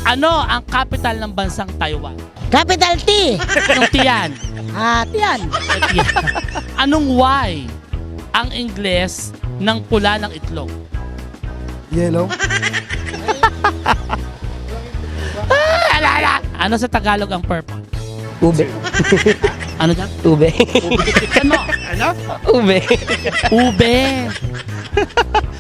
Ano ang capital ng bansang Taiwan? Capital T. Anong Tiyan? Tiyan. Anong Y ang Ingles ng pula ng itlog? Yellow. Ano sa Tagalog ang purple? Ube. Ano dyan? Ube. Ano? Ube. Ube.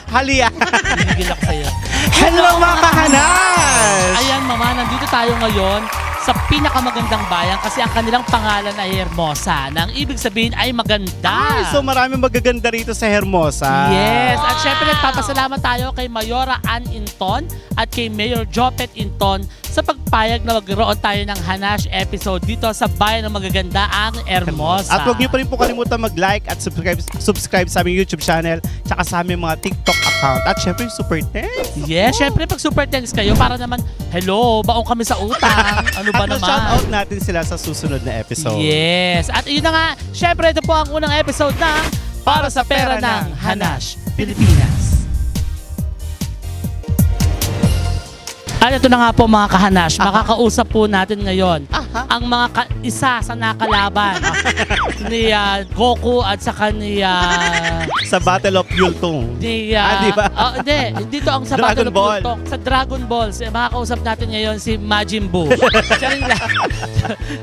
Halia. Binigil ako sa'yo. Hello mga kahanas! Ayan mama, nandito tayo ngayon sa pinakamagandang bayan kasi ang kanilang pangalan ay Hermosa na ang ibig sabihin ay maganda. So maraming magaganda rito sa Hermosa. Yes, at syempre nagpapasalamat tayo kay Mayora Ann Inton at kay Mayor Jopet Inton sa pagpayag na magkaroon tayo ng Hanash episode dito sa bayan ng magaganda ang Hermosa. At huwag niyo pa rin po kalimutan mag-like at subscribe sa aming YouTube channel tsaka sa aming mga TikTok account. At syempre super thanks. Yes, syempre pag super thanks kayo para naman, hello, baong kami sa utang. Ano ba naman? Shout out natin sila sa susunod na episode. Yes, at yun na nga, syempre ito po ang unang episode ng Para sa Pera ng Hanash Pilipinas. At ito na nga po mga kahanash, makakausap po natin ngayon ang mga isa sa nakalaban ni Goku at saka ni sa Battle of Yultong. diba? Hindi, dito ang sa Dragon Battle of Ball. Yultong, sa Dragon Ball. Makakausap natin ngayon si Majin Buu. Siya rin lang.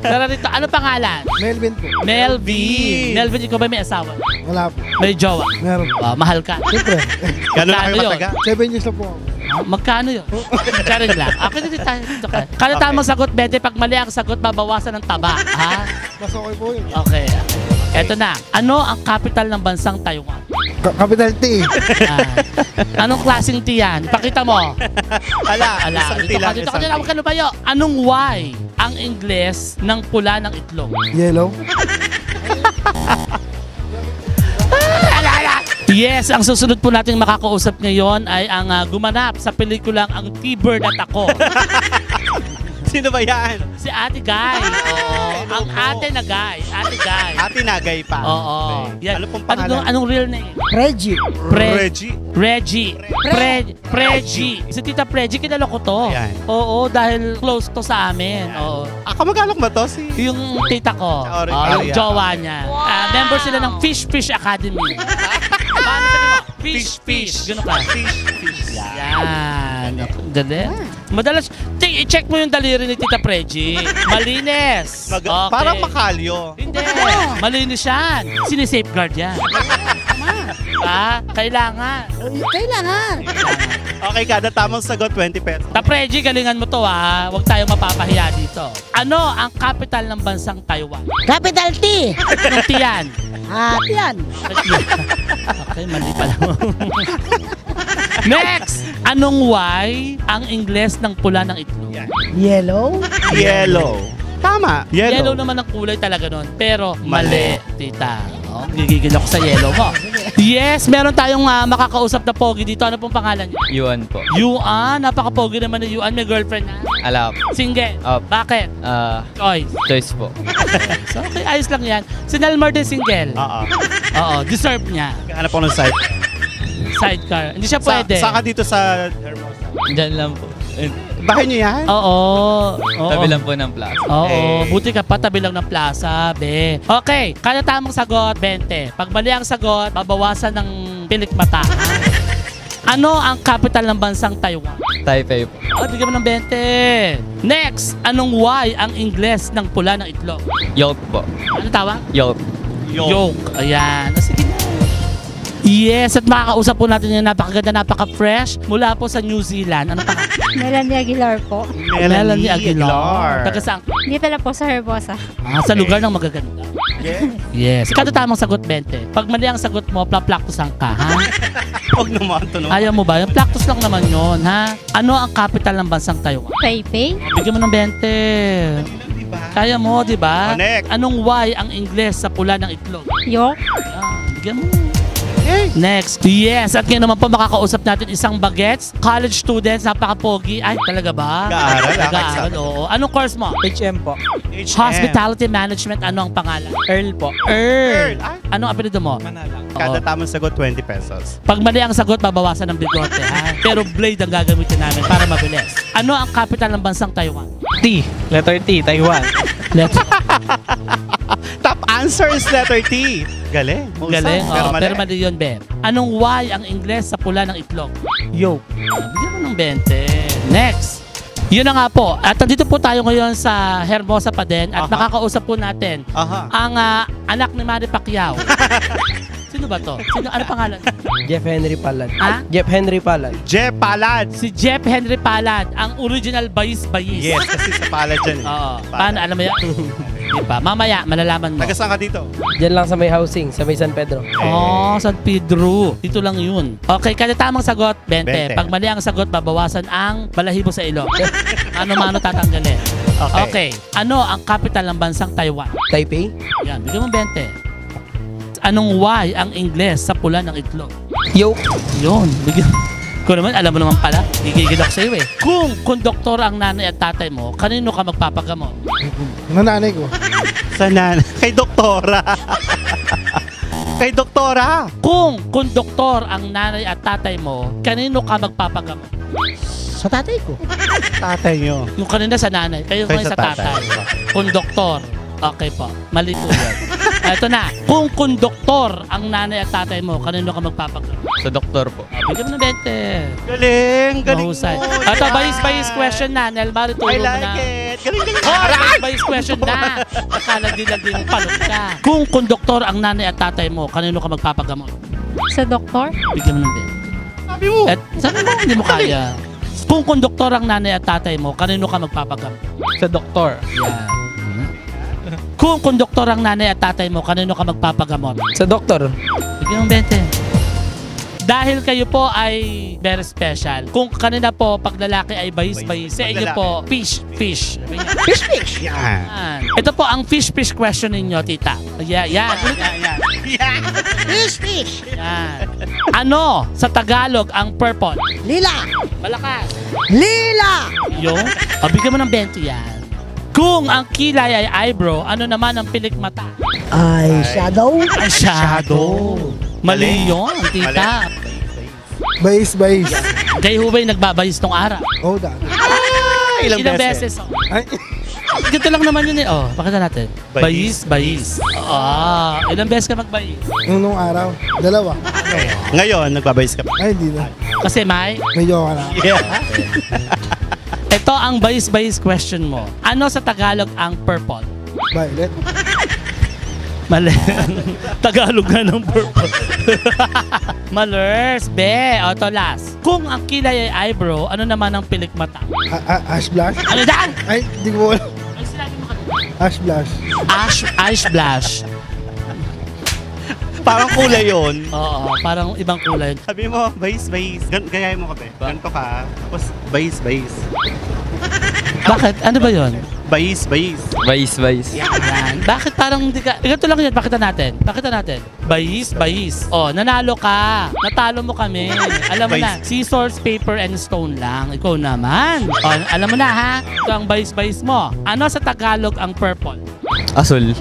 Tara rito, ano pangalan? Melvin po. Melvin. Melvin, ikaw ba may asawa? Wala po. May jowa? Meron. Mahal ka? Siyempre. Gano'n na Magkano kayo yun? mataga? 7 years na po ako. Magkano yun? Charing lang. Okay, dito tayo. Dito ka. Kada tamang sagot, Bete, pag mali ang sagot, babawasan ng taba. Ha? Mas okay po yun. Okay. Eto na. Ano ang capital ng bansang Taiwan? Capital T. Anong klaseng T yan? Pakita mo. Ala, isang Dito tila. ka. Dito ka. Huwag ka lumayo. Anong Y ang Ingles ng pula ng itlog? Yellow. Yes, ang susunod po nating makakausap ngayon ay ang gumanap sa pelikulang Ang T-Bird at Ako. Sino ba yan? Si Ate Guy. Oo. Ang ate na Guy. Ate Guy. Ate Nagay pa. Oo. Okay. Yan. Ano pong pangalan? Anong real name? Reggie. Reggie. Reggie. Si Tita Reggie, kilala ko to. Ayan. Oo, dahil close to sa amin. Oo. Kamag-anak ba to? Yung tita ko, yung yeah. jowa niya. Member sila ng Fish Academy. Paano sabi mo? Fish. Gano'n ka? Fish. Yan. Dali. Madalas, i-check mo yung daliri ni Tita Reggie. Malinis. Okay. Parang makalyo. Hindi. Malinis yan. Sinisafeguard yan. Kailangan. Okay, kada tamang sagot, 20 pesos. Tap Reggie, galingan mo to ha. Huwag tayong mapapahiya dito. Ano ang capital ng bansang Taiwan? Capital T. Anong Tiyan? Tiyan. Okay, mali pala. Next! Anong Y ang Ingles ng pula ng itlog? Yellow. Yellow. Tama. Yellow naman ang kulay talaga nun. Pero mali, tita. Gigigil ako sa yellow mo. Yes, meron tayong makakausap na pogi dito. Ano pong pangalan niyo? Yuan po. Yuan. Napaka-pogi naman ni Yuan. May girlfriend na? Ala po. Single? Bakit? Choice. Choice po. So, okay, ayos lang yan. Si Nelmar din single. Oo, deserve niya. Hanap ko ng site. Sidecar. Hindi siya pwede. Saka dito sa Hermosa. Diyan lang po. Bahay niyo yan? Oo. Tabi lang po ng plaza. Oo, buti ka pa, tabi lang ng plaza, be. Okay, kada tamang sagot, 20. Pag mali ang sagot, babawasan ng pilik mata. Ano ang capital ng bansang Taiwan? Taipei po. Bigyan mo ng 20. Next, anong Y ang Ingles ng pula ng itlog? Yolk po. Ano tawag? Yolk. Yolk. Ayan. Sige na. Yes, at makakausap po natin yung napakaganda, napaka-fresh mula po sa New Zealand. Ano pa? Melanie Aguilar po. Melanie Aguilar. Taga saan? Dito lang po sa Herbosa. Sa lugar ng magaganda. Yes. Kada tamang sagot, 20. Pag mali ang sagot mo, plaktusan ka, ha? Huwag naman ito. Ayaw mo ba? Yung plaktus lang naman yun, ha? Ano ang capital ng bansang Taiwan? Taipei. Bigyan mo ng 20. Kaya mo, di ba? Connect. Anong Y ang Ingles sa pula ng itlog? York. Bigyan mo. Next. Yes, at ngayon naman po makakausap natin isang bagets, college students, napaka-pogi. Ay, talaga ba? Nag-aaral, Nag-aaral, oo. Anong course mo? HM po. Hospitality Management. Ano ang pangalan? Earl po. Earl. Ay. Anong apelido mo? Manalang. Kada Oo. tamang sagot, 20 pesos. Pag mali ang sagot, babawasan ng bigote, ha? Pero blade ang gagamitin namin para mabilis. Ano ang capital ng bansang Taiwan? T. Letter T. Taiwan. Let's Top answer is letter T. Galing. Galing. Pero Oh, mali. pero mali yun, Ben. Anong Y ang Ingles sa pula ng itlog? Yolk. Bigyan mo ng 20. Next. Yun na nga po. At nandito po tayo ngayon sa Hermosa pa din at Aha. makakausap po natin Aha. ang anak ni Manny Pacquiao. Sino ba to? Sino? Ano pangalan? Jeff Henry Palad. Ha? Jeff Henry Palad. Jeff Palad. Si Jeff Henry Palad, ang original bayis-bayis. Yes, kasi sa Palad dyan eh. Oo. Paano? Alam mo yan? Di pa. Mamaya, malalaman mo. Taga saan ka dito? Diyan lang sa may housing, sa may San Pedro. Oh, San Pedro. Dito lang yun. Okay, kada tamang sagot, 20. 20. Pag mali ang sagot, babawasan ang balahibo sa ilong. Ano-mano tatanggalin. Okay. Ano ang capital ng bansang Taiwan? Taipei. Yan, bigyan mo 20. Anong Y ang Ingles sa pula ng itlog? Yolk. Yun, bigyan. Kung naman, alam mo naman pala, gigigil ako sa'yo eh. Kung konduktor ang nanay at tatay mo, kanino ka magpapagamot? Nananay ko. Sa kay doktora. Kay doktora. Kung konduktor ang nanay at tatay mo, kanino ka magpapagamot? Sa tatay ko. Tatay nyo. Yung kanina sa nanay, kayo Kayo ngayon sa sa tatay. Konduktor. Okay po, mali po yan. Ito na, kung konduktor ang nanay at tatay mo, kanino ka magpapagamot? Sa doktor po. Bigyan mo ng 20. Galing. Galing Mahusay. mo. Ito, Yan. bayis-bayis question na. Nel, marituro I mo like na. it. Galing, galing. Oh, bayis-bayis question na. Akala di palot ka. Kung konduktor ang nanay at tatay mo, kanino ka magpapagamot? Sa doktor? Bigyan mo ng 20. Sabi mo. At sabi mo, hindi mo kaya. Kung konduktor ang nanay at tatay mo, kanino ka magpapagamot? Sa doktor. Yan. Kung konduktor ang nanay at tatay mo, kanino ka magpapagamot? Sa doktor. Bigyan ng 20. Dahil kayo po ay very special. Kung kanina po, pag lalaki ay bayis-bayis, sa inyo po, fish. Yan. Yan. Ito po ang fish question ninyo, tita. Yan. Yan. Yan. Yan. Ano sa Tagalog ang purple? Lila. Malakas. Lila. Yung? Bigyan mo ng 20 yan. Kung ang kilay ay eyebrow, ano naman ang pilik mata? Eyeshadow. Ay, shadow. Mali yun, tita. Bayis. Kayo hubay nagbabayis tong araw. Oh, dati. Ilang beses? Oh. Ay, Ganito lang naman yun eh. Oh, pakita natin. Bayis. Ilang beses ka magbayis? nung araw. 2. Okay. Ngayon, nagbabayis ka pa. Ay, hindi na. Kasi may, Medyo ka na. Yeah. ito ang bayis question mo. Ano sa Tagalog ang purple? Violet. Mali. Tagalog nga ng purple. Malers, be. O, ito last. Kung ang kilay ay eyebrow, ano naman ang pilik mata? Ash blush. Ano dyan? Ay, hindi ko alam. Ano sinabi mo kanina? Ash blush. Ash blush. Parang kulay yun. Oo, parang ibang kulay. Sabi mo, bayis. Gayahin mo ka, be. Ganito ka. Tapos, bayis. Bakit? Ano ba yun? Bayis. Vice. Yan. Bakit parang hindi ka... Ganito lang yun. Pakita natin. Bayis. O, nanalo ka. Natalo mo kami. Alam mo na, scissors, paper, and stone lang. Ikaw naman. O, alam mo na ha. Ito ang bayis mo. Ano sa Tagalog ang purple? Asul.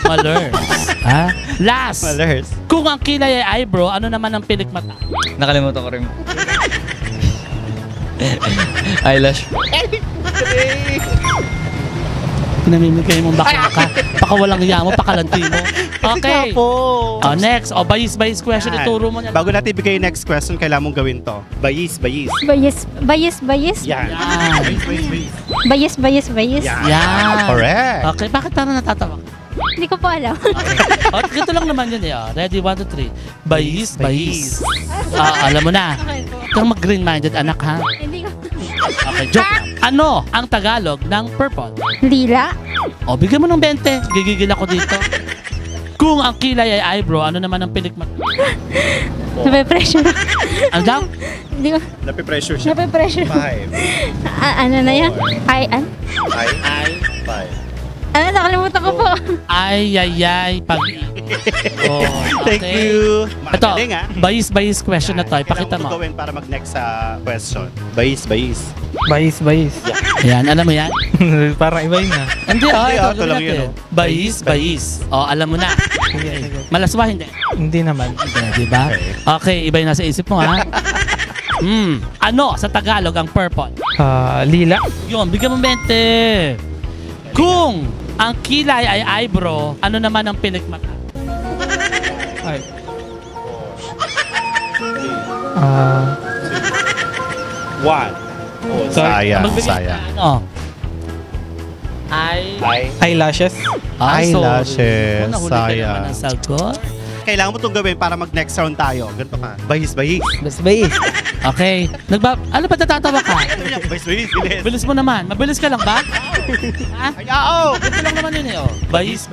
Malers. Ha? Last. Malers. Kung ang kilay ay eyebrow, ano naman ang pilik mata? Nakalimutan ko rin. Eyelash. Pinamimigay mong bakla ka. Pakawalang hiya mo, pakalanti mo. Okay. Po. Next. O, bayis question. Yan. Ituro mo niya. Bago natin ibigay yung next question, kailangan mong gawin to. Bayis. Bayis. Yan. Yan. Bayis. Yan. Correct. Okay, bakit parang natatawa ka? Hindi ko po alam. O, ganito lang naman yun eh. O. Ready, 1, 2, 3. Bayis. Alam mo na. Kang mag-green-minded anak ha. Hindi ko. Okay, joke lang. Ano ang Tagalog ng purple? Lila. O, bigyan mo ng 20. Gigigil ako dito. Kung ang kilay ay eyebrow, ano naman ang pilik mata? Nape-pressure. Ano daw? Hindi ko. Napipressure siya. Nape-pressure. 5. Ano na yan? Ay, an? Ay. 5. Ano, nakalimutan ko po. Ay. Pag... Oh, Thank okay. you. Ito, Magaling, ah. bayis question na to. Ipakita Kailangan mo. gawin para mag-next sa question. Bayis. Bayis. Ayan, alam mo yan? Parang iba yun ah. Hindi, Hindi, ito ito lang yun, oh. Bayis. Oh, alam mo na. Okay. Malaswa, hindi. Hindi naman. Di ba? Okay, iba yung nasa isip mo, ha? Ano sa Tagalog ang purple? Lila. Yun, bigyan mo mente. Kung ang kilay ay eyebrow, ano naman ang pilikmata? Ay. One. Oh, sayang. Ano? Eyelashes. Eyelashes, Nahuli ka sayang. naman ang sagot. Kailangan mo itong gawin para mag-next round tayo. Ganito ka. Bayis. Mas bayis. Okay. Ano ba natatawa ka? Bayis. Bilis mo naman. Mabilis ka lang ba? Ha? Ay, oo. Ito lang naman yun eh. Oh. Bayis.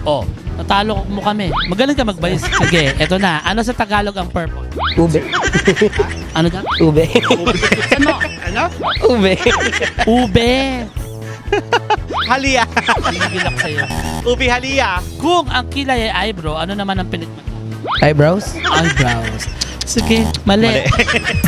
Oh, natalo mo kami. Magaling ka magbayis. Sige, eto na. Ano sa Tagalog ang purple? Ube. Ano ka? Ube. Ano? Ube. Ube. Halia. Gigilak sa'yo. Ubi halia. Kung ang kilay ay eyebrow, ano naman ang pinikmata? Eyebrows. Eyebrows. Sige, mali.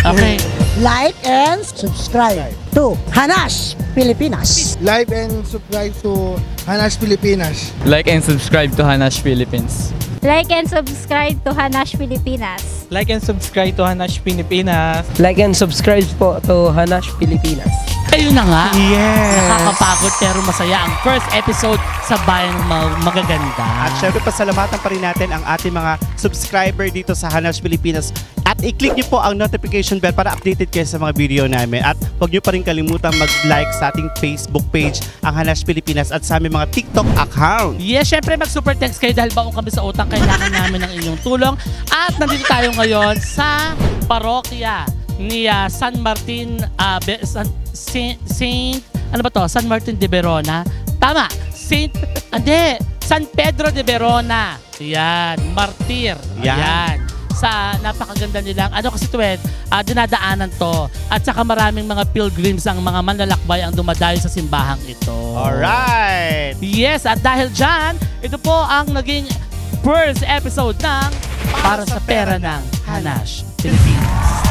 Okay. Like and subscribe to Hanash Pilipinas. Live and subscribe to Hanash Pilipinas. Like and subscribe to Hanash Philippines. Like and subscribe to Hanash Pilipinas. Like and subscribe to Hanash Pilipinas. Like and subscribe po to Hanash Pilipinas. Ayun na nga. Yes. Nakakapagod pero masaya ang first episode sa Bayan ng Magaganda. At syempre, pasalamatan pa rin natin ang ating mga subscriber dito sa Hanash Pilipinas. At i-click niyo po ang notification bell para updated kayo sa mga video namin. At huwag niyo pa rin kalimutan mag-like sa ating Facebook page, ang Hanash Pilipinas, at sa aming mga TikTok account. Yes, syempre mag-super text kayo dahil baong kami sa utang. Kailangan namin ng inyong tulong. At nandito tayo ngayon sa parokya ni San Martin, ano ba to? San Martin de Verona. Tama. San Pedro de Verona. Yan. Martir. Yan. Yan. Sa napakaganda nilang, ano kasi ito dinadaanan to. At saka maraming mga pilgrims ang mga manlalakbay ang dumadayo sa simbahang ito. Alright! Yes, at dahil dyan, ito po ang naging first episode ng Para sa Pera ng Hanash Pilipinas.